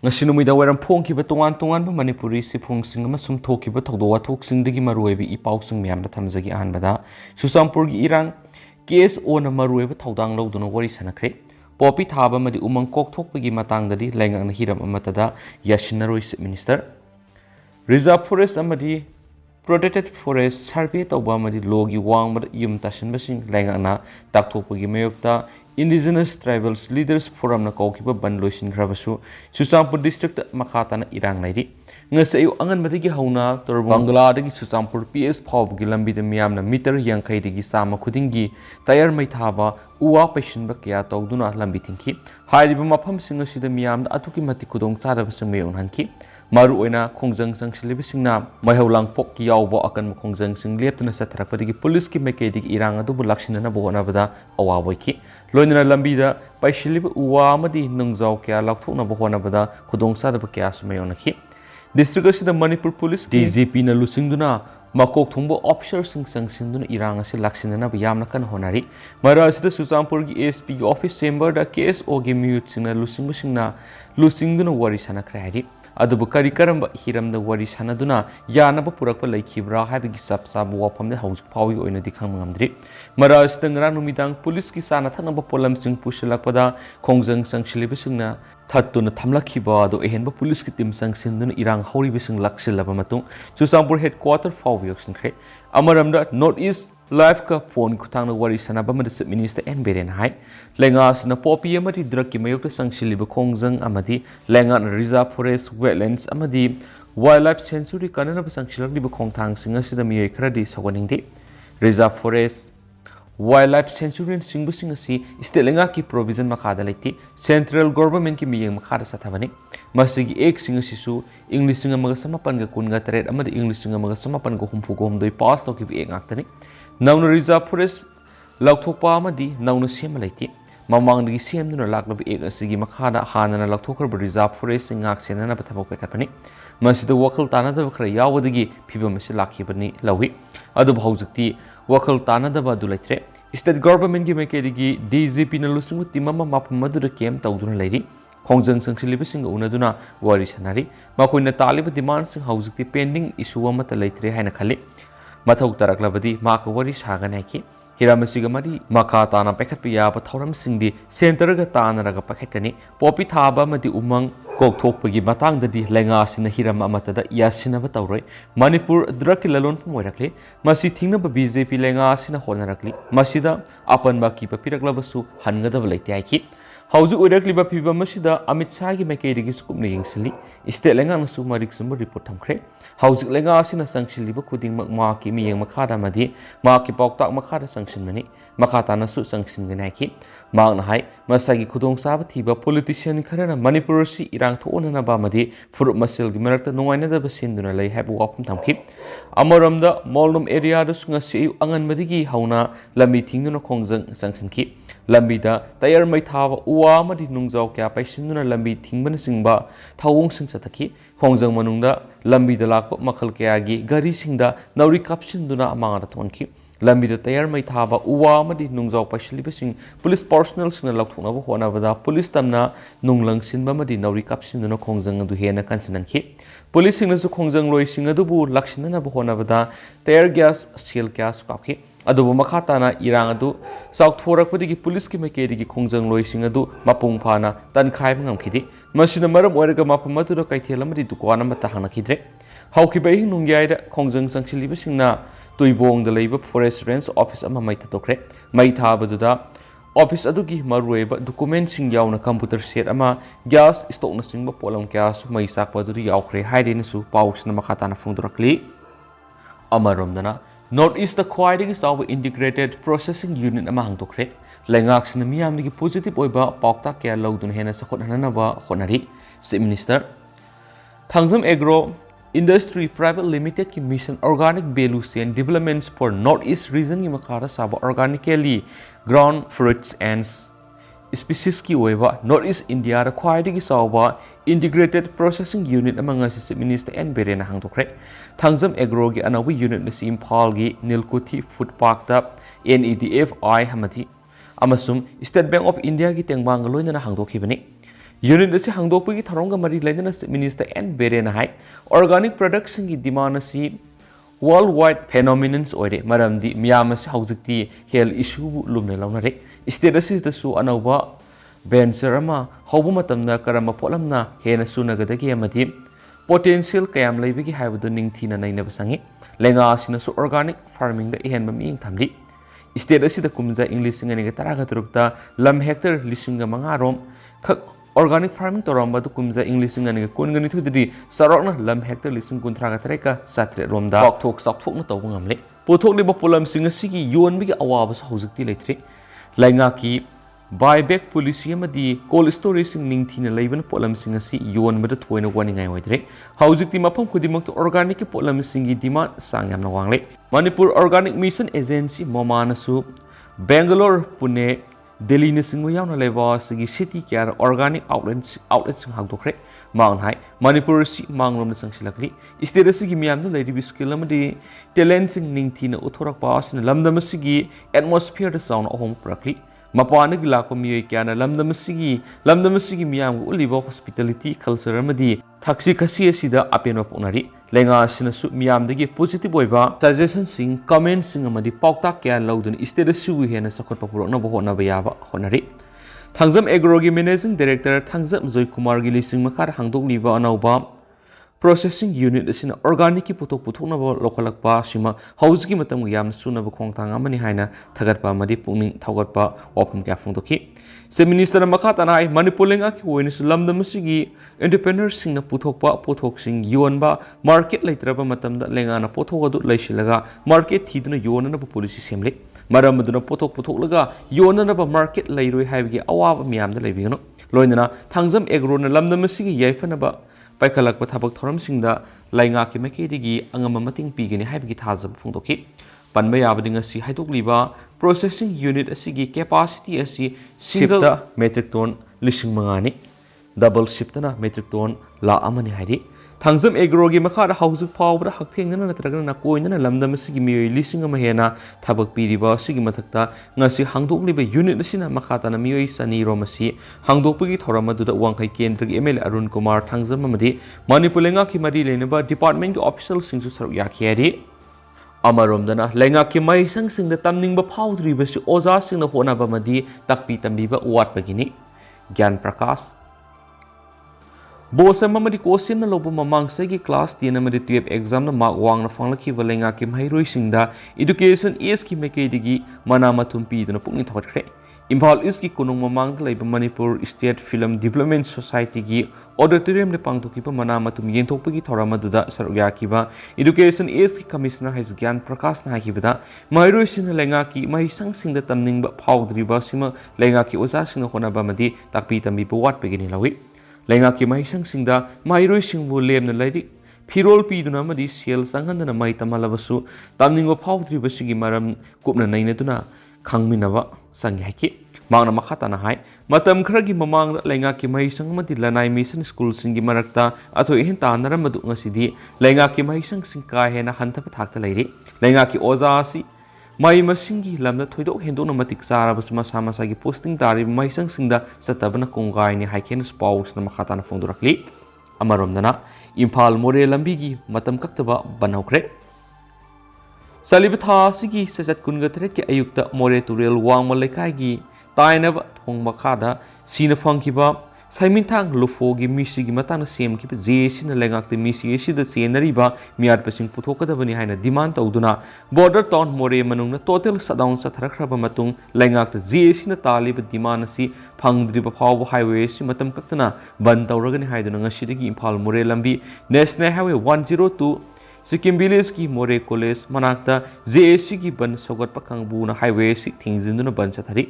ngasi numida waram phongkiba tongan tongan ba Manipuri sifungsing amasung thokiba thogdo wathok singdagi maruibi ipausing miyamda thamjagi ahanbada Chusampur gi irang case ona maruiba thodang lawduna wari sanakre popi thaba madi umang kok thokpagi matangdadi laingang na hiram amatada yashinaroi minister reserve forest amadi protected forest survey tawba amadi logi wangba yum tashinbasing laingang na takthokpagi mayokta Indigenous Tribals Leaders Forum na kaukiba ban loisin grabasu Chusampur district makhatana irang nairi ngasayu angan madigi hauna tor Bangla dagi Chusampur PS phawb gi lambi de miyam na meter yankai digi sama khudingi tayar mai thaba uwa pashin ba kya tawduna lambi thingki hairiba mafam singa sida miyam da atuki mati khudong chara basang meyon hanki maru oina khongjang sangsilib singna maihaulang pok ki yawbo akan khongjang sing leptuna satharakpadigi police ki mekedik irang adu bu laksinana bona bada awaboiki loinana lambida paishilib uwa amadi nungjaw kya lakthokna bohona bada khudong sadaba kya sumayonaki district asida Manipur police DGP na lusingduna makok thungbo officer sing sangsinduna irang asi laksinana yamna kan honari mara asida Chusampur gi ASP gi office chamber da KSO gi mute singna lusingduna wari sana krari adubu kari karamba hiramda wari sanaduna yanaba purakpa laikhibra haibigi sapsabu wafamne haujuk phawi oina dikhang ngamdri mara asida ngrang numidang police ki sana thanaba polam sing pushilakpada khongjang sangsilibisingna thattuna thamlakhiba do ehenba police ki team sangsinduna irang hauribising laksilaba matung Chusampur headquarter phawi yoksingkre amaramda north east live ka phone khutangna wari sanaba mad minister N Beren hai lenga sna popi amati drug ki mayok sangsiliba khongjang amadi lenga reserve forest wetlands amadi wildlife sanctuary kanana sangsilak diba khongthang singa sida miyai khradi sawaningdi reserve forest wildlife sanctuary singbu singasi state lenga ki provision makhada leiti central government ki miyeng makhada sathabani masigi ek singasi su english singa maga samapan ga kunga tret amadi english singa maga samapan ga humpu gom doi pass to ki ek ngaktani nauna reserve forest laukthokpa amadi nauna sema leiti mamangdagi semduna laklaba ek asigi makhada hanana laukthokra reserve forest singak senana bathabok pekapani masida wakal tanada khra yawdagi phibam se lakhibani lawi adu bhaujukti wakal tanada du laitre state government gi mekedigi DGP na lusingu timama mapamadu da kem tawduna lairi khongjang sangsilibising unaduna wari sanari makoina taliba demand sing haujukti pending issue amata laitre haina khali mathau taraklabadi maka wari sagana ki hiramasiga mari maka tana pekhat piya ba thoram singdi center ga tana raga pakhatkani popi thaba madi umang kok thokpagi matangdadi lenga sina hiram amatada yasinaba tawroi Manipur drug lalon pomoirakle masi thingnaba BJP lenga sina honarakli masida apanba ki papiraklabasu hangadaba leite aiki hauju oirakliba phiba masida Amit Shah gi mekedigi skupna yengsili state lenga nasu marik sumbu report thamkre hauju lenga sina sangsiliba khuding ma ki miyeng makhada madi ma ki poktak makhada sangsinmani makhata nasu sangsinganai ki magna hai masagi khudong saba thiba politician kharana Manipur si irang thona ba madi furup masil gi marakta nungaina da basinduna lei habu wapum thamki amaramda molnum area da sunga si angan madigi hauna lambi thinguna khongjang sangsinki lambi da tayar mai thaba uwa madi nungjaw kya paisinduna lambi thingbana singba thawong sing sataki khongjang manungda lambi da lakpa makhal kya gi gari singda nauri kapsinduna amanga thonki lambi da tayar mai thaba uwa madi nungjaw pasilibasing police personnel singna lakthona ba hona bada police tamna nunglang sinba madi nauri kapsinduna khongjang adu hena kansinanki police singna su khongjang loi singa du bu laksinana ba hona bada tayar gas seal gas kapki adubu makhatana irang adu south thorakpadigi police ki mekedigi khongjang loi singa du mapung phana tankhai ngamkhidi masina maram oiraga mapamatu da kaithel amadi dukan amata hanakidre haukibai nungyai da khongjang sangsilibasingna tuibong da leiba forest range office ama mai tatokre mai thabaduda office adugi marueba document sing yauna computer set ama gas stock na singba polam kya su mai sakpa du yaukre haidin su pausna makhatana phungdurakli amaromdana north east the khwaidigi saw integrated processing unit ama hangtokre lengak sina miyamdigi positive oiba paukta kya lawdun hena sakhot hanana ba honari chief minister thangjam agro Industry Private Limited ki mission organic value chain developments for Northeast region ki makhara saba organically grown fruits and species ki oiba Northeast India ra khwaidigi saba integrated processing unit among Chief Minister N Beren hangtokre thangjam agro gi anawi unit na Imphal gi Nilkuthi Food Park ta NEDFI hamati amasum State Bank of India ki tengbang loina hangtokhibani unit असे हांगदोकपगी थरंग मरी लेना minister N बेरेना high organic products की demand असी world wide phenomenons ओइरे मरमदी मियाम असे हौजिकती हेल्थ इशू लुमने लौनरे स्टेट असिदसु अनौबा वेंचर अमा हौबु मतमना करम पोलमना हेना सुनगदगी अमदी पोटेंशियल कयाम लेबगी हाइबदु निंगथीना नैनब संगे लेंगा असिनसु ऑर्गेनिक फार्मिंग द इहेन मिंग थमली स्टेट असिद कुमजा इंग्लिश इंगनिग तरागा तुरुकता लम हेक्टर लिसिंग मंगा रोम खक ऑर्गेनिक फार्मिंग तोरम बदु कुमजा इंग्लिश इंगनिग कोनगनि थुदि सरokna lam hector लिसिंग कुंथ्रागा तरेका सात्रे रोमदा पॉकथोक सापथोकना तौब ngamle पोथोकलिबा पोलम सिंग सिगी योनबिगी अवाबस हौजिकति लेथ्रे लाइंगा की बायबैक पॉलिसी अमदी कोल्ड स्टोरेज सिंग निंगथीना लेबन पोलम सिंग असि योनबद थोयना वानिंगाय होइद्रे हौजिकति मफम खुदिमक ऑर्गेनिक की पोलम सिंगी डिमांड सांग यामना वांगले मणिपुर ऑर्गेनिक मिशन एजेंसी मोमानसु बेंगलोर पुणे दिल्ली निसिंग यावना लेबा सिगी सिटी केयर ऑर्गेनिक आउटलेट्स हांगदोखरे मांग हाई मणिपुर सि मांगलोम संगसिलकली स्टेट असिगी मियामना लेरिबि स्किल अमदी टैलेंट सिंग निंगथीना उथोरकपा असिना लमदम असिगी एटमॉस्फियर द साउंड अहोम पुरकली मपानगी लाको मियोय क्याना लमदम सिगी मियाम उलिबो हॉस्पिटलिटी कल्चर अमदी थाक्सी खसी असिदा अपेन पोनारी लेंगा असिनसु मियामदगी पॉजिटिव ओइबा सजेशन सिंग कमेंट सिंग अमदी पाउता क्या लौदन स्टेट असिगु हेना सखोटपा पुरकनबो होनबा याबा honorary Thangjam एग्रोगी managing director Thangjam जय कुमार गी लिसिंग मखार हांगदोकलिबा अनौबा प्रोसेसिंग यूनिट असिना ऑर्गेनिक की पुथोक पुथोकनबो लोखलकपा सिमा हौजिकी मतम याम सुनबो खोंगथांग अमनि हाइना थगतपा मदि पुनिंग थगतपा वाफम क्या फोंदोखि से मिनिस्टर मखा तनाय मणिपुर लेंगा की ओइनसु लमदम सिगी एंटरप्रेन्योर सिंगना पुथोकपा पोथोकसिंग योनबा मार्केट लेत्रबा मतमदा लेंगाना पोथोगदु लैसिलगा मार्केट थीदुना योननबो पॉलिसी सेमले मरमदुना पोथोक पुथोकलगा योननबा मार्केट लैरोय हाइबगी अवाब मियामदा लेबिगनो लोइनना थांगजम एग्रोना लमदम सिगी याइफनबा पाइखलक थबक थोरमसिंगदा लाइंगा की मैकेदिगी अंगम मतिंग पीगनी हाइबगी थाजब फोंदोखि पनबा याबदिंग असि हाइदोकलिबा प्रोसेसिंग यूनिट असिगी कैपेसिटी असि शिफ्ट मेट्रिक टन लिसिंग मंगानी डबल शिफ्टना मेट्रिक टन ला अमनि हाइदि थांगजम एग्रोगी मखादा हाउजिक फावबदा हक्थेंगना नत्रगना कोइनना लमदम असिगी मियोय लिसिंग अमा हेना थबक पीरिबा असिगी मथक्ता ngasi हांगदोकलिबा यूनिट असिना मखाताना मियोय सनी रोमसी हांगदोकपगी थोरमदुदा वांखै केंद्रगी एमएल अरुण कुमार थांगजम अमदी मणिपुर लेंगा की मरी लेनबा डिपार्टमेंट की ऑफिशियल सिंगसु सरुक याखियारी अमरोमदना लेंगा की मैसंग सिंगदा तमनिंगबा फाउद्रिबसि ओजा सिंगना होनाबा मदी तकपी तंबीबा वाटपगिनी ज्ञान प्रकाश बोसम अमदी कोसिन लोब ममांगसे की क्लास 10 अमदी 12 एग्जाम न मार्क वांगना फंगलखिबा लेंगा की महरोय सिंगदा एजुकेशन एज की मेकेदिगी मना मथुम पीदना पुंगनि थगटख्रे इम्फाल ईस्ट की कुनुंग ममांग लेब Manipur state film development society की ऑडिटोरियम ने पांगथोकिबा मना मथुम येंथोकपगी थोरमदुदा सरुक याखिबा एजुकेशन एज की कमिश्नर हाइस ज्ञान प्रकाश नाहिबदा महरोय सिंग लेंगा की महिसंग सिंगदा तमनिंगबा फाउद्रिबा सिमा लेंगा की ओजा सिंग होनाबा मदी ताकपी तंबीबा वाटपगिनि लवी लेंगा की महिसंग सिंगदा महरोय सिंगबु लेमना लाइरि फिरोल पीदुना मदी सेल संगंदना मई तमलबसु तमनिंगबा फाउद्रिबसिगी मरम कुपना नैनदुना खांगमिनबा संग्याकी मांगना मखाताना हाय मतम खरगी ममांग लेंगा की महिसंग मदी लनाई मिशन स्कूल सिंगी मरक्ता अथो इहन तानरमदु ngasiदी लेंगा की महिसंग सिंग का हेना हंथप थाकता लैरि लेंगा की ओजासी मई मसिंगी लमदा थोइदो हेंदोना मतिक चारबस मसा मसागी पोस्टिंग तारि महिसंग सिंगदा सतबना कोंगाइनि हाइकेन स्पाउसना मखाताना फोंदुरकली अमरोमदना इम्फाल मोरे लंबीगी मतम कक्तबा बनौखरे सलिब थासिगी सजत कुनगतरे के अयुक्ता मोरे तुरेल वांगम लेकाइगी ताइनब थोंग मखादा सीना फंगिबा साइमिनथांग लुफोगी मिसिगी मताना सेमखिबा जेसिना लेंगाक्ते मिसि एसिदा चेनरिबा मियादपसिंग पुथोकदबनि हाइना डिमांड तौदुना बॉर्डर टाउन मोरे मनुंगना टोटल शटडाउन सथरखरबा मतुंग लेंगाक्ते जेसिना तालिबा डिमांड असि फंगद्रिबा फावबा हाईवे असि मतम कक्तना बंद तौरगनि हाइदुना ngasiदगी इम्फाल मोरे लंबी नेशनल हाईवे 102 सिक्किम विलेज की मोरे कॉलेज मनाक्ता जेएसी की बन सौगत पखंगबुना हाईवे सि थिंगजिंदुना बन सथरी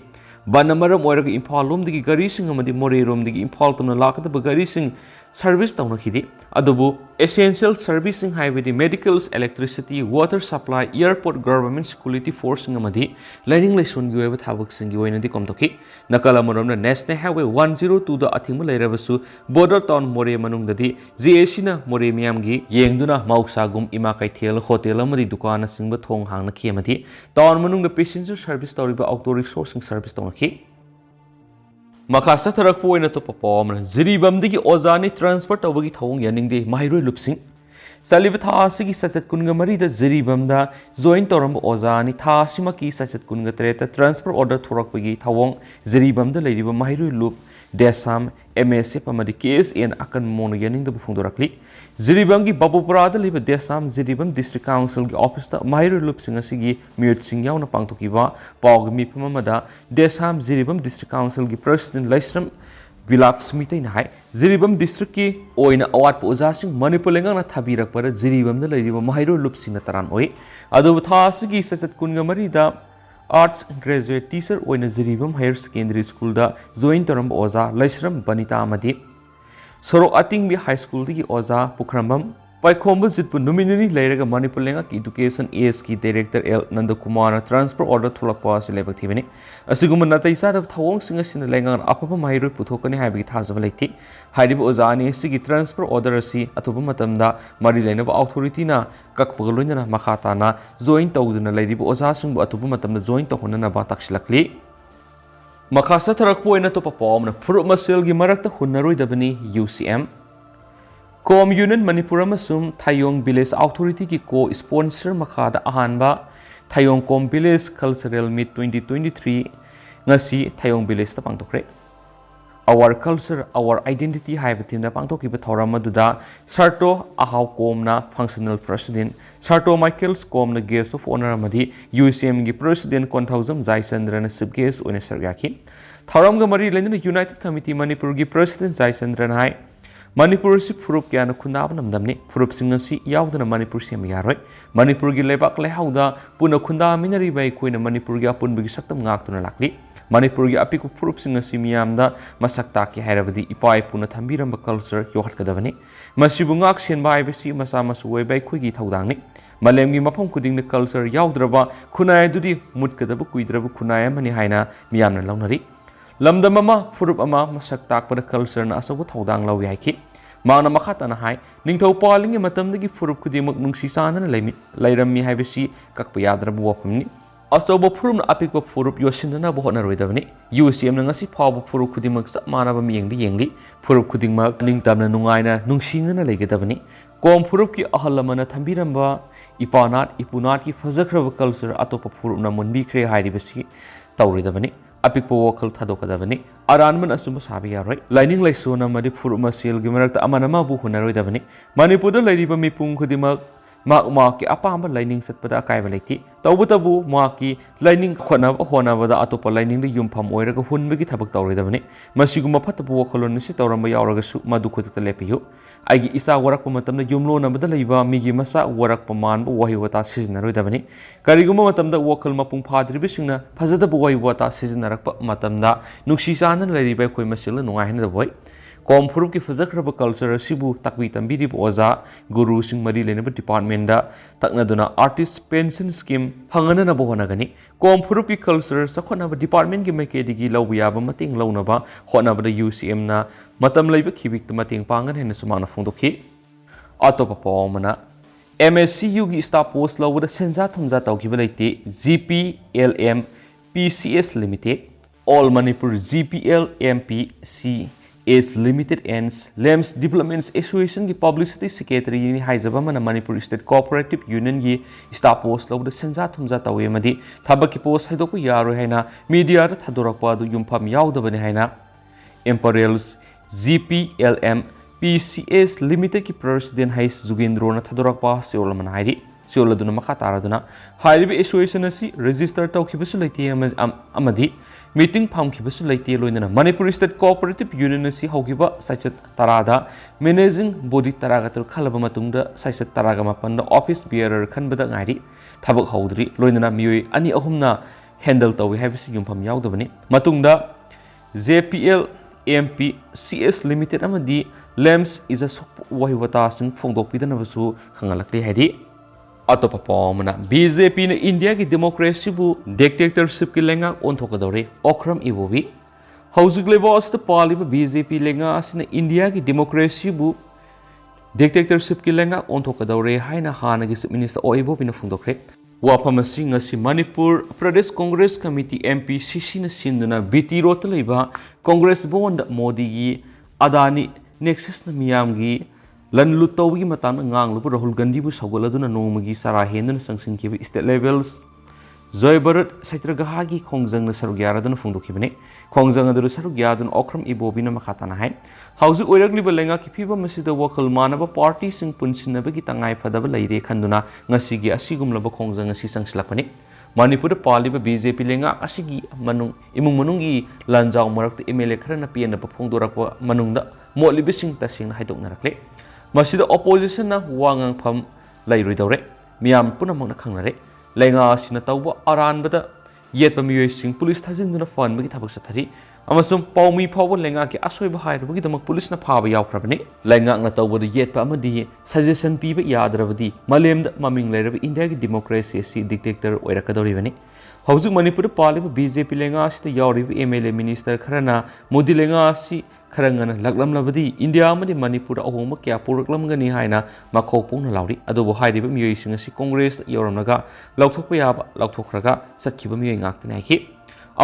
बन मरम ओरग इम्फाल लोमदगी गारीसिंग अमदी मोरे रोमदगी इम्फाल तुमना लाकदब गारीसिंग सर्विस तौनखिदि अदुबु एसेंशियल सर्विसिंग हाइबदी medicals electricity water supply airport government security फोर्सिंग अमदी लाइनिंग लाइसोनगी ओइबा थाबकसिंगी ओइनदि कमतोखि नकल अमरोमना नेशनल हाईवे 102 दा अथिंग लैरबसु बॉर्डर टाउन मोरे मनुंगददी जेएसी ना मोरे मियामगी येंगदुना मौसागुम इमा कैथेल होटल अमदी दुकान सिंगबा थोंग हांगना खियमदी टाउन मनुंगदा पैसेंजर सर्विस तौरिबा ऑटो रिक्शा सर्विस तौनखि Makha satharakpa oina topa pawamna Jiribamdagi ozani transfer tawbagi thawong yaningde mahairoi lupsing Saliba tha asigi sachet kunga marida Jiribamda join tawramba ozani tha asimaki sachet kunga tereta transfer order thorakpagi thawong Jiribamda leiriba mahairoi lup Desam MSF amadi KSN akan mona yaningda bufungdorakli Jiribamgi Babupurada liba Desam Jiribam District Council gi office ta mahairoi lupsing asigi mute sing yauna pangthokiba pawgmi pamamada Desam Jiribam District Council gi President Laisram Bilak Smith in High, Jiribam District ki oina awat posasing Manipulenga na Tabirak para Jiribam the Lady Mahiro Loops in the Taran Oi. Ado Thasigi says that Kungamari the arts graduate teacher oina Jiribam Higher Secondary School da Zoin Taram Oza, Laisram Banita Amadi. Soro Atingbi High School di Oza Pukrambam. By Combo Zitpu nominally later Manipulenga Education AS ki Director L Nandakumara transfer order to la pass lebativini. A Sigumanata is out of Tawong singers in the Langan Upper Mahiro Putokani Habit Hazavaleti. Hidib Ozani Sigi transfer order si Atubumatamda Marilena authority na Kakpuluna Makatana Zoin Tawduna Lady Ozasum Atubumatam Zoin Tohunana Batakshilakli. Makasa Tarakpo in a top of palm, Purmasil Gimarakta Hunarui Dabani UCM. Com Union Manipur Masum Thayong Village Authority ki co-sponsor makada ahanba Thayong Com Village Cultural Meet 2023 ngasi Thayong Village ta pangtokre. Our culture, our identity haibatin na pangtokiba thoram maduda Sarto Ahaw Com na functional president Sarto Michaels Com na guest of honor amadi UCM gi president Konthawjam Jaisandra na sub guest oina sargaki. Thoram ga mari lendina United Committee Manipur gi president Jaisandra na hai Manipur si Furup Kiana Kundab Namdamni, Furup Singasi Yaudana Manipur Sim Yaroi, Manipur Gilebak Lehauda, Puna Kunda Minari by Queen Manipur Yapun Bigisaktam Ngakuna Lakli, Manipur Apiku Furup Singasi Miamda, Masaktaki Harabadi, Ipai Puna Tambiram culture, Yohat Kadavani, Masibungak Sien by Besi Masamas way by Quigi Taudani, Malemgi Mapam Kuding the culture Yaudraba, Kunai Dudi, Mutkadabu Kuidrabu Kunaya Manihaina, Miamna Launari. Lamda mama furup ama masak tak pada culture na asabu thaudang lawi haiki mana makata na hai ningthau paling matamdagi furup kudimak nungsi sana na lairammi haibasi kakpayadra buwapamni asabu furup na apikwa furup yosinna buhot na roidabani UCM na ngasi phabu furup kudimak sak mana ba yengli furup kudingmak ningtamna nungaina nungsina na leigadabani kom furup ki ahalamana thambiramba ipanat ipunat ki fajakraba culture atopa furup na munbi kre hairibasi tawridabani Apikpo wakal thadokadabani aranman asuma sabi yaroi lining laisona madi furuma sil gimarakta amanama bu hunaroi dabani Manipur lairiba mipung khudimak ma ki apamba lining satpada akaiba leiti tawbutabu ma ki lining khona hona bada atopa lining de yumpham oiraga hunbegi thabak tawroi dabani masiguma phatabu wakhalon si tawramba yawraga su madu khudata lepiyu Aigi isa warak pamatamna yumlo na bada laiba migi masa warak paman bu wahi wata sizinaroi dabani kariguma matamda wakal mapung phadribi singna phajada bu wahi wata sizinarak pa matamda nungsi sanan laiba khoi masila nungai hena daboi kom furup ki fajakraba culture sibu takwi tambiri bu oza guru sing mari lena department da takna duna artist pension scheme phangana na bohona gani kom furup ki culture sakhona ba department gi meke digi lawya ba mating lawna ba khona ba UCM na matam laiba khibik mating pangan hena sumana phungdokhi atopa pawmana MSCU gi staff post lawda senja thumja tawkiba leite GPLM PCS Limited All Manipur GPL MPC is limited ends LEMS Development Association की Publicity Secretary नि हाइजबा मन Manipur State Cooperative Union की staff post लौद सेंजा थुमजा तवे मदि थबक की post हैदोको यारो हैना media the थदोरकपा दु युमफम यावदबने हैना Imperials GPLM PCS Limited की President हाइस जुगेंद्रो न थदोरकपा सेओल मन हाइरि सेओल दुना मखा तारदुना हाइरिबे एसोसिएशन असि रजिस्टर तौखिबसु लैते अमदि Meeting Pamkibus Late Loina, Manipur State Cooperative Union si Hogiba, Sachet Tarada, Managing Body Taragatur Kalabamatunda, Sachet Taragamapan, the office bearer Kanbada Nari, Tabak Houdri, Loina Mui, Ani Ahumna, handle to we have seen Pam Yaudavani, Matunda, ZPL AMP CS Limited Amadi, LEMS is a Wahiwatasing Fondopidanavasu, Hangalakli Hedi. Atopa pawmana BJP na India ki democracy bu dictatorship ki lenga onthokadore okram ibobi hauzik levels the paliba BJP lenga asina India ki democracy bu dictatorship ki lenga onthokadore haina hana ki minister oibo pina phungdokre ꯋꯥꯐꯝ ꯑꯁꯤ ꯉꯁꯤ Manipur Pradesh Congress committee MP CCꯅ ꯁꯤꯟꯗꯨꯅ BT ꯔꯣꯗꯇ ꯂꯩꯕ Congress ꯚꯋꯟꯗ ꯃꯣꯗꯤꯒꯤ ꯑꯗꯥꯅꯤ ꯅꯦꯛꯁꯁꯅ ꯃꯤꯌꯥꯝꯒꯤ ꯂꯟ ꯂꯨꯠ ꯇꯧꯕꯒꯤ ꯃꯇꯥꯡꯗ ꯉꯥꯡꯂꯨꯕ ꯔꯥꯍꯨꯜ ꯒꯥꯟꯙꯤꯕꯨ ꯁꯧꯒꯠꯂꯗꯨꯅ ꯅꯣꯡꯃꯒꯤ ꯆꯔꯥ ꯍꯦꯟꯗꯨꯅ ꯆꯪꯁꯤꯟꯈꯤꯕ ꯁ꯭ꯇꯦꯠ ꯂꯦꯚꯦꯜ ꯖꯣꯏ ꯚꯥꯔꯠ ꯁꯩꯇ꯭ꯔꯒꯍꯥꯒꯤ ꯈꯣꯡꯖꯪꯅ ꯁꯔꯨꯛ ꯌꯥꯔꯗꯨꯅ ꯐꯣꯡꯗꯣꯛꯈꯤꯕꯅꯤ ꯈꯣꯡꯖꯪ ꯑꯗꯨꯗ ꯁꯔꯨꯛ ꯌꯥꯗꯨꯅ ꯑꯣꯈ꯭ꯔꯝ ꯏꯕꯣꯕꯤꯅ ꯃꯈꯥ ꯇꯥꯅ ꯍꯥꯏ ꯍꯧꯖꯤꯛ ꯑꯣꯏꯔꯛꯂꯤꯕ ꯂꯩꯉꯥꯛꯀꯤ ꯐꯤꯕꯝ ꯑꯁꯤꯗ ꯋꯥꯈꯜ ꯃꯥꯟꯅꯕ ꯄꯥꯔꯇꯤꯁꯤꯡ ꯄꯨꯟꯁꯤꯟꯅꯕꯒꯤ ꯇꯉꯥꯏꯐꯗꯕ ꯂꯩꯔꯦ ꯈꯟꯗꯨꯅ ꯉꯁꯤꯒꯤ ꯑꯁꯤꯒꯨꯝꯂꯕ ꯈꯣꯡꯖꯪ ꯑꯁꯤ ꯆꯪꯁꯤꯜꯂꯛꯄꯅꯤ ꯃꯅꯤꯄꯨꯔꯗ ꯄꯥꯜꯂꯤꯕ BJP ꯂꯩꯉꯥꯛ ꯑꯁꯤꯒꯤ ꯏꯃꯨꯡ ꯃꯅꯨꯡꯒꯤ ꯂꯥꯟꯖꯥꯎ ꯃꯔꯛꯇ MLA ꯈꯔꯅ ꯄꯦꯟꯗꯕ ꯐꯣꯡꯗꯣꯔꯛꯄ ꯃꯅꯨꯡꯗ ꯃꯣꯠꯂꯤꯕꯁꯤꯡ ꯇꯁꯦꯡꯅ ꯍꯥꯏꯗꯣꯛꯅꯔꯛꯂꯦ ꯃꯁꯤꯗ ꯑꯣꯄꯣꯖꯤꯁꯟꯅ ꯋꯥ ꯉꯥꯡꯐꯝ ꯂꯩꯔꯣꯏꯗꯧꯔꯦ ꯃꯤꯌꯥꯝ ꯄꯨꯝꯅꯃꯛꯅ ꯈꯪꯅꯔꯦ ꯂꯩꯉꯥꯛ ꯑꯁꯤꯅ ꯇꯧꯕ ꯑꯔꯥꯟꯕꯗ ꯌꯦꯠꯄ ꯃꯤꯑꯣꯏꯁꯤꯡ ꯄꯨꯂꯤꯁ ꯊꯥꯖꯤꯟꯗꯨꯅ ꯐꯍꯟꯕꯒꯤ ꯊꯕꯛ ꯆꯠꯊꯔꯤ ꯑꯃꯁꯨꯡ ꯄꯥꯎꯃꯤ ꯐꯥꯎꯕ ꯂꯩꯉꯥꯛꯀꯤ ꯑꯁꯣꯏꯕ ꯍꯥꯏꯔꯨꯕꯒꯤꯗꯃꯛ ꯄꯨꯂꯤꯁꯅ ꯐꯥꯕ ꯌꯥꯎꯈ꯭ꯔꯕꯅꯤ ꯂꯩꯉꯥꯛꯅ ꯇꯧꯕꯗ ꯌꯦꯠꯄ ꯑꯃꯗꯤ ꯁꯖꯦꯁꯟ ꯄꯤꯕ ꯌꯥꯗ꯭ꯔꯕꯗꯤ ꯃꯥꯂꯦꯝꯗ ꯃꯃꯤꯡ ꯂꯩꯔꯕ ꯏꯟꯗꯤꯌꯥꯒꯤ ꯗꯦꯃꯣꯀ꯭ꯔꯦꯁꯤ ꯑꯁꯤ ꯗꯤꯛꯇꯦꯇꯔ ꯑꯣꯏꯔꯛꯀꯗꯧꯔꯤꯕꯅꯤ ꯍꯧꯖꯤꯛ ꯃꯅꯤꯄꯨꯔꯗ ꯄꯥꯜꯂꯤꯕ BJP ꯂꯩꯉꯥꯛ ꯑꯁꯤꯗ ꯌꯥꯎꯔꯤꯕ MLA ꯃꯤꯅꯤꯁꯇꯔ ꯈꯔꯅ ꯃꯣꯗꯤ ꯂꯩꯉꯥꯛ ꯑꯁꯤ ꯈꯔ ꯉꯟꯅ ꯂꯥꯛꯂꯝꯂꯕꯗꯤ ꯏꯟꯗꯤꯌꯥ ꯑꯃꯗꯤ ꯃꯅꯤꯄꯨꯔꯗ ꯑꯍꯣꯡꯕ ꯀꯌꯥ ꯄꯨꯔꯛꯂꯝꯒꯅꯤ ꯍꯥꯏꯅ ꯃꯈꯣꯛ ꯄꯣꯛꯅ ꯂꯥꯎꯔꯤ ꯑꯗꯨꯕꯨ ꯍꯥꯏꯔꯤꯕ ꯃꯤꯑꯣꯏꯁꯤꯡ ꯑꯁꯤ ꯀꯣꯡꯒ꯭ꯔꯦꯁꯇ ꯌꯧꯔꯝꯂꯒ ꯂꯧꯊꯣꯛꯄ ꯌꯥꯕ ꯂꯧꯊꯣꯛꯈ꯭ꯔꯒ ꯆꯠꯈꯤꯕ ꯃꯤꯑꯣꯏ ꯉꯥꯛꯇꯅꯤ ꯍꯥꯏꯈꯤ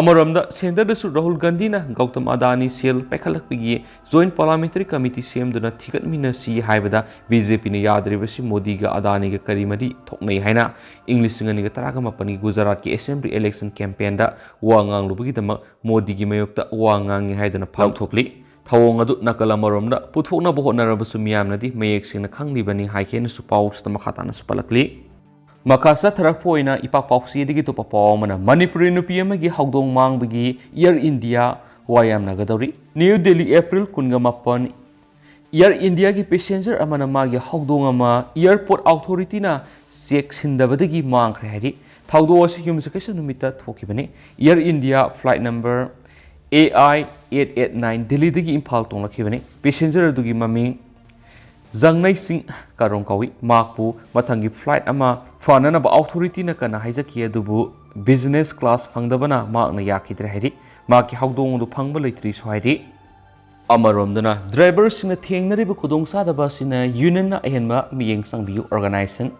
ꯑꯃꯔꯣꯝꯗ ꯁꯦꯟꯇꯔꯗꯁꯨ ꯔꯥꯍꯨꯜ ꯒꯥꯟꯙꯤꯅ ꯒꯧꯇꯝ ꯑꯗꯥꯅꯤ ꯁꯦꯜ ꯄꯥꯏꯈꯠꯂꯛꯄꯒꯤ ꯖꯣꯏꯟꯠ ꯄꯥꯔꯂꯤꯌꯥꯃꯦꯟꯇꯔꯤ ꯀꯃꯤꯇꯤ ꯁꯦꯝꯗꯨꯅ ꯊꯤꯒꯠꯃꯤꯟꯅꯁꯤ ꯍꯥꯏꯕꯗ BJPꯅ ꯌꯥꯗ꯭ꯔꯤꯕꯁꯤ ꯃꯣꯗꯤꯒ ꯑꯗꯥꯅꯤꯒ ꯀꯔꯤ ꯃꯔꯤ ꯊꯣꯛꯅꯩ ꯍꯥꯏꯅ ꯏꯪ 2018ꯒꯤ ꯒꯨꯖꯔꯥꯠꯀꯤ ꯑꯦꯁꯦꯝꯕ꯭ꯂꯤ ꯏꯂꯦꯛꯁꯟ ꯀꯦꯝꯄꯦꯟꯗ ꯋꯥ ꯉꯥꯡꯂꯨꯕꯒꯤꯗꯃꯛ ꯃꯣꯗꯤꯒꯤ ꯃꯥꯌꯣꯛꯇ ꯋꯥ ꯉꯥꯡꯉꯤ ꯍꯥꯏꯗꯨꯅ ꯂꯥꯎꯊꯣꯛꯂꯤ ꯊꯧꯑꯣꯡ ꯑꯗꯨ ꯅꯥꯀꯜ ꯑꯃꯔꯣꯝꯗ ꯄꯨꯊꯣꯛꯅꯕ ꯍꯣꯠꯅꯔꯕꯁꯨ ꯃꯤꯌꯥꯝꯅꯗꯤ ꯃꯌꯦꯛ ꯁꯦꯡꯅ ꯈꯪꯂꯤꯕꯅꯤ ꯍꯥꯏꯈꯦꯅꯁꯨ ꯄꯥꯎꯁꯤꯗ ꯃꯈꯥ ꯇꯥꯅꯁꯨ ꯄꯜꯂꯛꯂꯤ ꯃꯈꯥ ꯆꯠꯊꯔꯛꯄ ꯑꯣꯏꯅ ꯏꯄꯥꯛ ꯄꯥꯎꯆꯦꯗꯒꯤ ꯑꯇꯣꯞꯄ ꯄꯥꯎ ꯑꯃꯅ ꯃꯅꯤꯄꯨꯔꯤ ꯅꯨꯄꯤ ꯑꯃꯒꯤ ꯍꯧꯗꯣꯡ ꯃꯥꯡꯕꯒꯤ Air India Wayamnagaduri New Delhi April 18 Air Indiaꯒꯤ ꯄꯦꯁꯦꯟꯖꯔ ꯑꯃꯅ ꯃꯥꯒꯤ ꯍꯧꯗꯣꯡ ꯑꯃ ꯑꯦꯌꯔꯄꯣꯔꯠ ꯑꯣꯊꯣꯔꯤꯇꯤꯅ ꯆꯦꯛꯁꯤꯟꯗꯕꯗꯒꯤ ꯃꯥꯡꯈ꯭ꯔꯦ ꯍꯥꯏꯔꯤ ꯊꯧꯗꯣꯛ ꯑꯁꯤ ꯌꯨꯝꯁꯀꯩꯁ ꯅꯨꯃꯤꯠꯇ ꯊꯣꯛꯈꯤꯕꯅꯤ Air India flight number AI 889 ꯗꯦꯜꯂꯤꯗꯒꯤ ꯏꯝꯐꯥꯜ ꯇꯣꯡꯂꯛꯈꯤꯕꯅꯤ ꯄꯦꯁꯦꯟꯖꯔ ꯑꯗꯨꯒꯤ ꯃꯃꯤꯡ ꯖꯪꯅꯩ ꯁꯤꯡ ꯀꯥꯔꯣꯡ ꯀꯧꯏ ꯃꯍꯥꯛꯄꯨ ꯃꯊꯪꯒꯤ ꯐ꯭ꯂꯥꯏꯠ ꯑꯃ ꯐꯅꯅꯕ ꯑꯣꯊꯣꯔꯤꯇꯤꯅ ꯀꯟꯅ ꯍꯥꯏꯖꯈꯤ ꯑꯗꯨꯕꯨ ꯕꯤꯖꯤꯅꯦꯁ ꯀ꯭ꯂꯥꯁ ꯐꯪꯗꯕꯅ ꯃꯍꯥꯛꯅ ꯌꯥꯈꯤꯗ꯭ꯔꯦ ꯍꯥꯏꯔꯤ ꯃꯍꯥꯛꯀꯤ ꯍꯧꯗꯣꯡ ꯑꯗꯨ ꯐꯪꯕ ꯂꯩꯇ꯭ꯔꯤꯁꯨ ꯍꯥꯏꯔꯤ ꯑꯃꯔꯣꯝꯗꯅ ꯗ꯭ꯔꯥꯏꯚꯔꯁꯤꯡꯅ ꯊꯦꯡꯅꯔꯤꯕ ꯈꯨꯗꯣꯡꯆꯥꯗꯕ ꯑꯁꯤꯅ ꯌꯨꯅꯤꯌꯟꯅ ꯑꯍꯦꯟꯕ ꯃꯤꯠꯌꯦꯡ ꯆꯪꯕꯤꯌꯨ ꯑꯣꯔꯒꯅꯥꯏꯖꯦꯁꯟ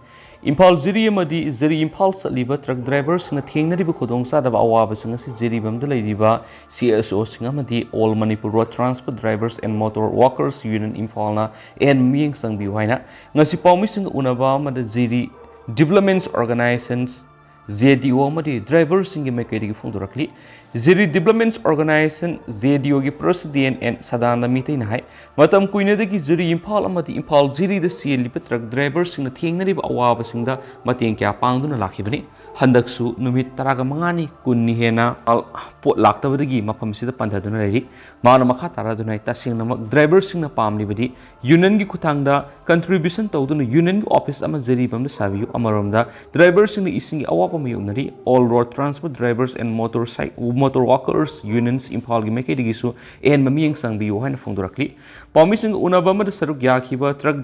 ꯏꯝꯐꯥꯜ ꯖꯤꯔꯤ ꯑꯃꯗꯤ ꯖꯤꯔꯤ ꯏꯝꯐꯥꯜ ꯆꯠꯂꯤꯕ ꯇ꯭ꯔꯛ ꯗ꯭ꯔꯥꯏꯚꯔꯁꯤꯡꯅ ꯊꯦꯡꯅꯔꯤꯕ ꯈꯨꯗꯣꯡꯆꯥꯗꯕ ꯑꯋꯥꯕꯁꯤꯡ ꯑꯁꯤ ꯖꯤꯔꯤꯕꯝꯗ ꯂꯩꯔꯤꯕ CSOꯁꯤꯡ ꯑꯃꯗꯤ all Manipur road transport drivers and motor workers union ꯏꯝꯐꯥꯜꯅ ꯑꯍꯦꯟꯕ ꯃꯤꯠꯌꯦꯡ ꯆꯪꯕꯤꯌꯨ ꯍꯥꯏꯅ ꯉꯁꯤ ꯄꯥꯎꯃꯤꯁꯤꯡꯒ ꯎꯅꯕ ꯑꯃꯗ ꯖꯤꯔꯤ ꯗꯤꯕ꯭ꯂꯞꯃꯦꯟꯠꯁ ꯑꯣꯔꯒꯅꯥꯏꯖꯦꯁꯟꯁ JDO ꯑꯃꯗꯤ ꯗ꯭ꯔꯥꯏꯚꯔꯁꯤꯡꯒꯤ ꯃꯥꯏꯀꯩꯗꯒꯤ ꯐꯣꯡꯗꯣꯔꯛꯂꯤ ꯖꯤꯔꯤ ꯗꯤꯕ꯭ꯂꯞꯃꯦꯟꯠꯁ ꯑꯣꯔꯒꯅꯥꯏꯖꯦꯁꯟ JDOꯒꯤ ꯄ꯭ꯔꯁꯤꯗꯦꯟꯠ ꯑꯦꯟ ꯁꯗꯥꯅꯟꯗ ꯃꯤꯇꯩꯅ ꯍꯥꯏ ꯃꯇꯝ ꯀꯨꯏꯅꯗꯒꯤ ꯖꯤꯔꯤ ꯏꯝꯐꯥꯜ ꯑꯃꯗꯤ ꯏꯝꯐꯥꯜ ꯖꯤꯔꯤꯗ ꯆꯦꯜꯂꯤꯕ ꯇ꯭ꯔꯛ ꯗ꯭ꯔꯥꯏꯚꯔꯁꯤꯡꯅ ꯊꯦꯡꯅꯔꯤꯕ ꯑꯋꯥꯕꯁꯤꯡꯗ ꯃꯇꯦꯡ ꯀꯌꯥ ꯄꯥꯡꯗꯨꯅ ꯂꯥꯛꯈꯤꯕꯅꯤ ꯍꯟꯗꯛꯁꯨ ꯅꯨꯃꯤꯠ 15ꯅꯤ 10ꯅꯤ ꯍꯦꯟꯅ ꯄꯣꯠ ꯂꯥꯛꯇꯕꯗꯒꯤ ꯃꯐꯝꯁꯤꯗ ꯄꯟꯊꯗꯨꯅ ꯂꯩꯔꯤ ꯃꯥꯅ ꯃꯈꯥ ꯇꯥꯔꯗꯨꯅ ꯇꯁꯦꯡꯅꯃꯛ ꯗ꯭ꯔꯥꯏꯚꯔꯁꯤꯡꯅ ꯄꯥꯝꯂꯤꯕꯗꯤ ꯌꯨꯅꯤꯌꯟꯒꯤ ꯈꯨꯠꯊꯥꯡꯗ ꯀꯟꯇ꯭ꯔꯤꯕ꯭ꯌꯨꯁꯟ ꯇꯧꯗꯨꯅ ꯌꯨꯅꯤꯌꯟꯒꯤ ꯑꯣꯐꯤꯁ ꯑꯃ ꯖꯤꯔꯤꯕꯝꯗ ꯁꯥꯕꯤꯌꯨ ꯑꯃꯔꯣꯝꯗ ꯗ꯭ꯔꯥꯏꯚꯔꯁꯤꯡꯅ ꯏꯁꯤꯡꯒꯤ ꯑꯋꯥꯕ ꯃꯥꯌꯣꯛꯅꯔꯤ all road transport drivers and motor workers unions ꯏꯝꯐꯥꯜꯒꯤ ꯃꯥꯏꯀꯩꯗꯒꯤꯁꯨ ꯑꯍꯦꯟꯕ ꯃꯤꯠꯌꯦꯡ ꯆꯪꯕꯤꯌꯨ ꯍꯥꯏꯅ ꯐꯣꯡꯗꯣꯔꯛꯂꯤ ꯄꯥꯎꯃꯤꯁꯤꯡꯒ ꯎꯅꯕ ꯑꯃꯗ ꯁꯔꯨꯛ ꯌꯥꯈꯤꯕ ꯇ꯭ꯔꯛ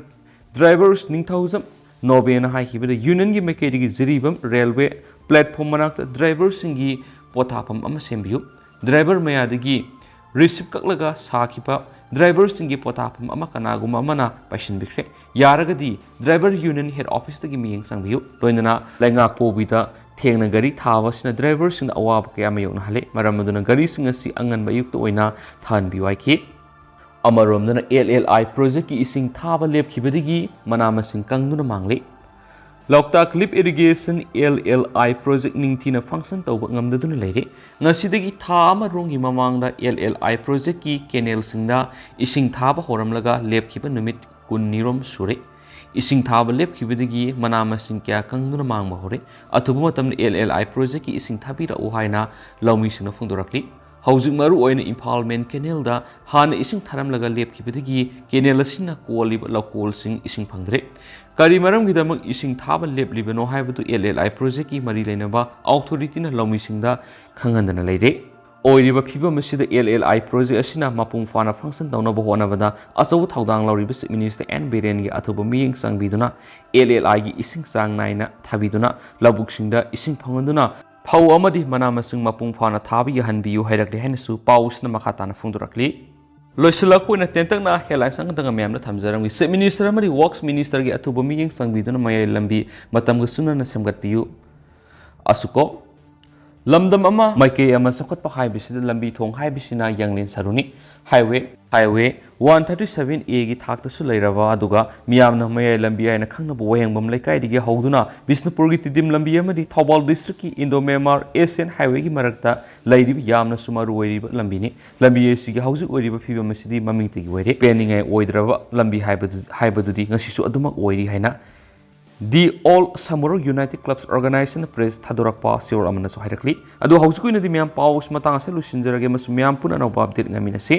ꯗ꯭ꯔꯥꯏꯚꯔꯁ ꯅꯤꯡꯊꯧꯖꯝ ꯅꯣꯕꯦꯅ ꯍꯥꯏꯈꯤꯕꯗ ꯌꯨꯅꯤꯌꯟꯒꯤ ꯃꯥꯏꯀꯩꯗꯒꯤ ꯖꯤꯔꯤꯕꯝ ꯔꯦꯜꯋꯦ ꯄ꯭ꯂꯦꯠꯐꯣꯝ ꯃꯅꯥꯛꯇ ꯗ꯭ꯔꯥꯏꯚꯔꯁꯤꯡꯒꯤ ꯄꯣꯊꯥꯐꯝ ꯑꯃ ꯁꯦꯝꯕꯤꯌꯨ ꯗ꯭ꯔꯥꯏꯚꯔ ꯃꯌꯥꯗꯒꯤ ꯔꯤꯁꯤꯞ ꯀꯛꯂꯒ ꯁꯥꯈꯤꯕ ꯗ꯭ꯔꯥꯏꯚꯔꯁꯤꯡꯒꯤ ꯄꯣꯊꯥꯐꯝ ꯑꯃ ꯀꯅꯥꯒꯨꯝꯕ ꯑꯃꯅ ꯄꯥꯏꯁꯤꯟꯕꯤꯈ꯭ꯔꯦ ꯌꯥꯔꯒꯗꯤ ꯗ꯭ꯔꯥꯏꯚꯔ ꯌꯨꯅꯤꯌꯟ ꯍꯦꯗ ꯑꯣꯐꯤꯁꯇꯒꯤ ꯃꯤꯠꯌꯦꯡ ꯆꯪꯕꯤꯌꯨ ꯂꯣꯏꯅꯅ ꯂꯩꯉꯥꯛ ꯄꯣꯕꯤꯗ ꯊꯦꯡꯅ ꯒꯥꯔꯤ ꯊꯥꯕ ꯑꯁꯤꯅ ꯗ꯭ꯔꯥꯏꯚꯔꯁꯤꯡꯅ ꯑꯋꯥꯕ ꯀꯌꯥ ꯃꯥꯌꯣꯛꯅꯍꯜꯂꯤ ꯃꯔꯝ ꯑꯗꯨꯅ ꯒꯥꯔꯤꯁꯤꯡ ꯑꯁꯤ ꯑꯉꯟꯕ ꯑꯌꯨꯛꯇ ꯑꯣꯏꯅ ꯊꯥꯍꯟꯕꯤꯌꯨ ꯍꯥꯏꯈꯤ ꯑꯃꯔꯣꯝꯗꯅ LLI ꯄ꯭ꯔꯣꯖꯦꯛꯀꯤ ꯏꯁꯤꯡ ꯊꯥꯕ ꯂꯦꯞꯈꯤꯕꯗꯒꯤ ꯃꯅꯥ ꯃꯁꯤꯡ ꯀꯪꯗꯨꯅ ꯃꯥꯡꯂꯤ ꯂꯣꯛꯇꯥꯛ ꯂꯤꯞ इरिगेशन LLI प्रोजेक्ट निंगथीना फंक्शन तौब ngamdaduna leire ngasidagi tha amarungi mamangda LLI project की केनेल सिंगदा इसिंग थाबा होरमलगा लेपखिबा नुमित 19 सुरे इसिंग थाबा लेपखिबदगी मना मसिंग क्या कंगदुना मांगबा होरे अथुबा मतम LLI प्रोजेक्ट की इसिंग थाबिरा उहाइना लौमिसिंगना फुंदोरक्ली हौजिक मरु ओइना इम्फाल मेन केनेलदा हाना इसिंग थारमलगा लेपखिबदगी केनेल असिना कोलिबा लौकोलसिंग इसिंग फंगद्रे करी मरमगिदमक इसिंग थाबा लेपलिबनो हाइबदु LLI प्रोजेक्ट की मरी लेनबा ऑथोरिटीना लौमिसिंगदा खंगंदना लेरे ओइरिबा फिबम असिदा LLI प्रोजेक्ट असिना मपुंग फाना फंक्शन तौनबा होनबदा अचौ थौदांग लौरिबा चीफ मिनिस्टर एन बिरेन गी अथुबा मियेंग सांगबिदुना LLI गी इसिंग चांग नाइना थाबिदुना लबुकसिंगदा इसिंग फंगदुना फौ अमदि मना मसिंग मपुंग फाना थाबि यहनबियु हाइरक्ले हैनसु पाउसना मखाताना फुंदुरक्ली लोइसलाकोइना तेंतकना हेडलाइन्स अंगदंगा मैमना थमजरंगि चीफ मिनिस्टर अमदि वर्क्स मिनिस्टर गी अथुबा मियेंग सांगबिदुना मयाइ लंबि मतमग सुनना सेमगतपियु ꯑꯁꯨꯀꯣ ꯂꯝꯗꯝ ꯑꯃ ꯃꯥꯏꯀꯩ ꯑꯃ ꯆꯥꯎꯈꯠꯄ ꯍꯥꯏꯕꯁꯤꯗ ꯂꯝꯕꯤ ꯊꯣꯡ ꯍꯥꯏꯕꯁꯤꯅ ꯌꯥꯡꯂꯦꯟ ꯁꯔꯨꯅꯤ ꯍꯥꯏꯋꯦ 137A ꯒꯤ ꯊꯥꯛꯇꯁꯨ ꯂꯩꯔꯕ ꯑꯗꯨꯒ ꯃꯤꯌꯥꯝꯅ ꯃꯌꯥꯏ ꯂꯝꯕꯤ ꯍꯥꯏꯅ ꯈꯪꯅꯕ ꯋꯥꯍꯦꯡꯕꯝ ꯂꯩꯀꯥꯏꯗꯒꯤ ꯍꯧꯗꯨꯅ ꯕꯤꯁꯅꯨꯄꯨꯔꯒꯤ ꯇꯤꯗꯤꯝ ꯂꯝꯕꯤ ꯑꯃꯗꯤ ꯊꯧꯕꯥꯜ ꯗꯤꯁꯇ꯭ꯔꯤꯛꯀꯤ ꯏꯟꯗꯣ ꯃꯦꯟꯃꯥꯔ ꯑꯦꯁꯤꯌꯥꯟ ꯍꯥꯏꯋꯦꯒꯤ ꯃꯔꯛꯇ ꯂꯩꯔꯤꯕ ꯌꯥꯝꯅꯁꯨ ꯃꯔꯨ ꯑꯣꯏꯔꯤꯕ ꯂꯝꯕꯤꯅꯤ ꯂꯝꯕꯤ ꯑꯁꯤꯒꯤ ꯍꯧꯖꯤꯛ ꯑꯣꯏꯔꯤꯕ ꯐꯤꯕꯝ ꯑꯁꯤꯗꯤ ꯃꯃꯤꯡꯇꯒꯤ ꯑꯣꯏꯔꯦ ꯄꯦꯟꯅꯤꯡꯉꯥꯏ ꯑꯣꯏꯗ꯭ꯔꯕ ꯂꯝꯕꯤ ꯍꯥꯏꯕꯗꯨꯗꯤ ꯉꯁꯤꯁꯨ ꯑꯗꯨꯃꯛ ꯑꯣꯏꯔꯤ ꯍꯥꯏꯅ ꯗꯤ all Samur united clubs organisation press ꯊꯥꯗꯣꯔꯛꯄ ꯁꯤꯌꯣꯔ ꯑꯃꯅꯁꯨ ꯍꯥꯏꯔꯛꯂꯤ ꯑꯗꯣ ꯍꯧꯖꯤꯛ ꯑꯣꯏꯅꯗꯤ ꯃꯌꯥꯝ ꯄꯥꯎ ꯃꯇꯥꯡ ꯑꯁꯤ ꯂꯣꯏꯁꯤꯟꯖꯔꯒꯦ ꯑꯃꯁꯨꯡ ꯃꯌꯥꯝ ꯄꯨꯟꯅ ꯑꯅꯧꯕ ꯑꯞꯗꯦꯠ ꯉꯥꯏꯃꯤꯟꯅꯁꯤ